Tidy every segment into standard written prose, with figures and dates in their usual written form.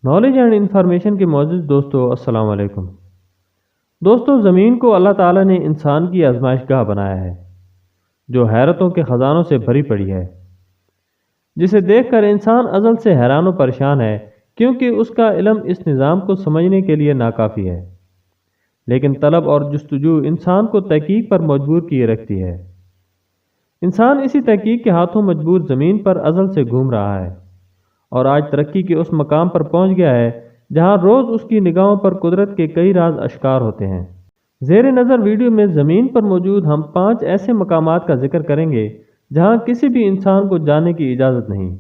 Knowledge and information کے معزز دوستو، السلام علیکم۔ دوستو، زمین کو اللہ تعالیٰ نے انسان کی آزمائش گاہ بنایا ہے، جو حیرتوں کے خزانوں سے بھری پڑی ہے، جسے دیکھ کر انسان ازل سے حیران و پریشان ہے، کیونکہ اس کا علم اس نظام کو سمجھنے کے لیے ناکافی ہے۔ لیکن طلب اور جستجو انسان کو تحقیق پر مجبور کیے رکھتی ہے۔ انسان اسی تحقیق کے ہاتھوں مجبور زمین پر ازل سے گھوم رہا ہے، اور آج ترقی کے اس مقام پر پہنچ گیا ہے جہاں روز اس کی نگاہوں پر قدرت کے کئی راز اشکار ہوتے ہیں۔ زیر نظر ویڈیو میں زمین پر موجود ہم 5 ایسے مقامات کا ذکر کریں گے جہاں کسی بھی انسان کو جانے کی اجازت نہیں۔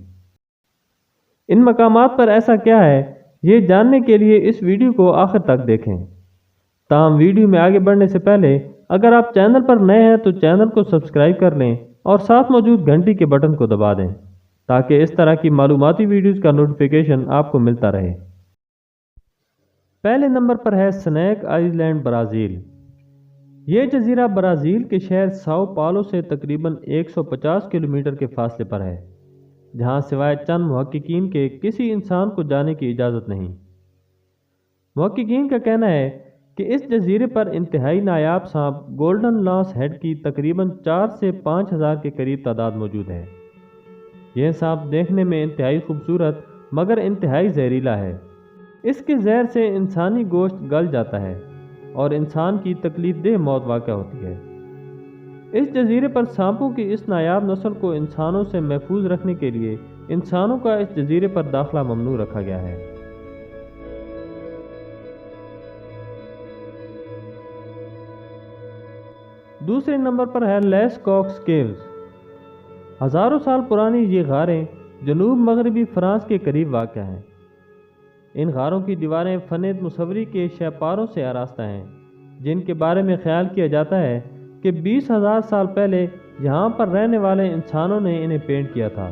ان مقامات پر ایسا کیا ہے، یہ جاننے کے لیے اس ویڈیو کو آخر تک دیکھیں۔ تاہم ویڈیو میں آگے بڑھنے سے پہلے اگر آپ چینل پر نئے ہیں تو چینل کو سبسکرائب کر لیں اور ساتھ موجود گھنٹی کے بٹن کو دبا دیں تاکہ اس طرح کی معلوماتی ویڈیوز کا نوٹیفیکیشن آپ کو ملتا رہے۔ پہلے نمبر پر ہے سنیک آئیز لینڈ، برازیل۔ یہ جزیرہ برازیل کے شہر ساؤ پاؤلو سے تقریباً 150 کلومیٹر کے فاصلے پر ہے، جہاں سوائے چند محققین کے کسی انسان کو جانے کی اجازت نہیں۔ محققین کا کہنا ہے کہ اس جزیرے پر انتہائی نایاب سانپ گولڈن لانس ہیڈ کی تقریباً 4 سے 5 ہزار کے قریب تعداد موجود ہے۔ یہ سانپ دیکھنے میں انتہائی خوبصورت مگر انتہائی زہریلا ہے۔ اس کے زہر سے انسانی گوشت گل جاتا ہے اور انسان کی تکلیف دہ موت واقع ہوتی ہے۔ اس جزیرے پر سانپوں کی اس نایاب نسل کو انسانوں سے محفوظ رکھنے کے لیے انسانوں کا اس جزیرے پر داخلہ ممنوع رکھا گیا ہے۔ دوسرے نمبر پر ہے لیس کاکس کیوز۔ ہزاروں سال پرانی یہ غاریں جنوب مغربی فرانس کے قریب واقع ہیں۔ ان غاروں کی دیواریں فن مصوری کے شہپاروں سے آراستہ ہیں، جن کے بارے میں خیال کیا جاتا ہے کہ 20,000 سال پہلے یہاں پر رہنے والے انسانوں نے انہیں پینٹ کیا تھا۔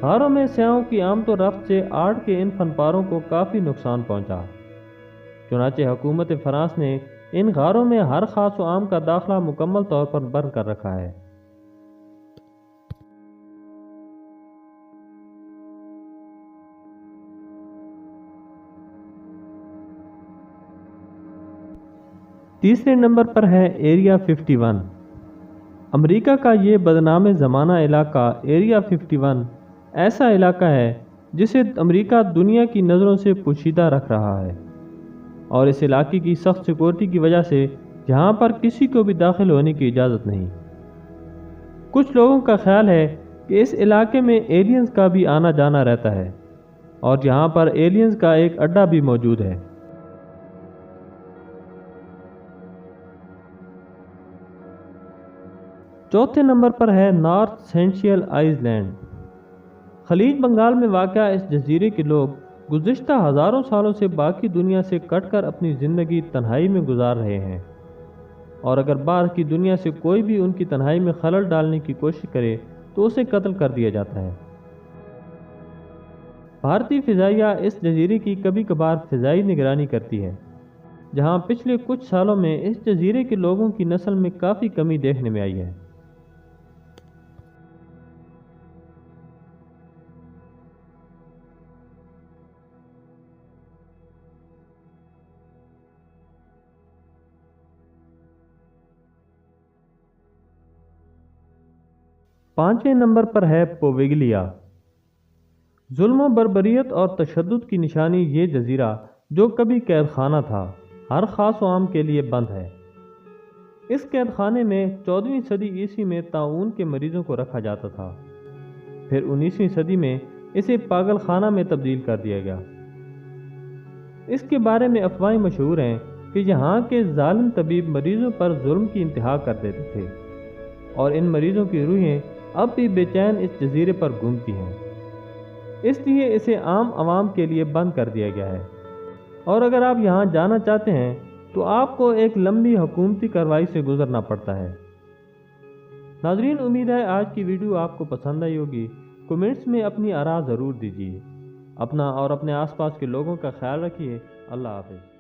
غاروں میں سیاحوں کی آمد و رفت سے آرٹ کے ان فن پاروں کو کافی نقصان پہنچا۔ چنانچہ حکومت فرانس نے ان غاروں میں ہر خاص و عام کا داخلہ مکمل طور پر بند کر رکھا ہے۔ تیسرے نمبر پر ہے ایریا 51۔ امریکہ کا یہ بدنام زمانہ علاقہ ایریا 51 ایسا علاقہ ہے جسے امریکہ دنیا کی نظروں سے پوشیدہ رکھ رہا ہے، اور اس علاقے کی سخت سیکورٹی کی وجہ سے یہاں پر کسی کو بھی داخل ہونے کی اجازت نہیں۔ کچھ لوگوں کا خیال ہے کہ اس علاقے میں ایلینز کا بھی آنا جانا رہتا ہے، اور یہاں پر ایلینز کا ایک اڈا بھی موجود ہے۔ چوتھے نمبر پر ہے نارتھ سینٹیل آئیز لینڈ۔ خلیج بنگال میں واقع اس جزیرے کے لوگ گزشتہ ہزاروں سالوں سے باقی دنیا سے کٹ کر اپنی زندگی تنہائی میں گزار رہے ہیں، اور اگر باہر کی دنیا سے کوئی بھی ان کی تنہائی میں خلل ڈالنے کی کوشش کرے تو اسے قتل کر دیا جاتا ہے۔ بھارتی فضائیہ اس جزیرے کی کبھی کبھار فضائی نگرانی کرتی ہے، جہاں پچھلے کچھ سالوں میں اس جزیرے کے لوگوں کی نسل میں کافی کمی دیکھنے میں آئی ہے۔ پانچویں نمبر پر ہے پویگلیا۔ ظلم و بربریت اور تشدد کی نشانی یہ جزیرہ، جو کبھی قید خانہ تھا، ہر خاص و عام کے لیے بند ہے۔ اس قید خانے میں 14ویں صدی عیسوی میں طاعون کے مریضوں کو رکھا جاتا تھا، پھر 19ویں صدی میں اسے پاگل خانہ میں تبدیل کر دیا گیا۔ اس کے بارے میں افواہیں مشہور ہیں کہ یہاں کے ظالم طبیب مریضوں پر ظلم کی انتہا کر دیتے تھے، اور ان مریضوں کی روحیں اب بھی بے چین اس جزیرے پر گھومتی ہیں، اس لیے اسے عام عوام کے لیے بند کر دیا گیا ہے، اور اگر آپ یہاں جانا چاہتے ہیں تو آپ کو ایک لمبی حکومتی کارروائی سے گزرنا پڑتا ہے۔ ناظرین، امید ہے آج کی ویڈیو آپ کو پسند آئی ہوگی۔ کمنٹس میں اپنی آراء ضرور دیجیے۔ اپنا اور اپنے آس پاس کے لوگوں کا خیال رکھیے۔ اللہ حافظ۔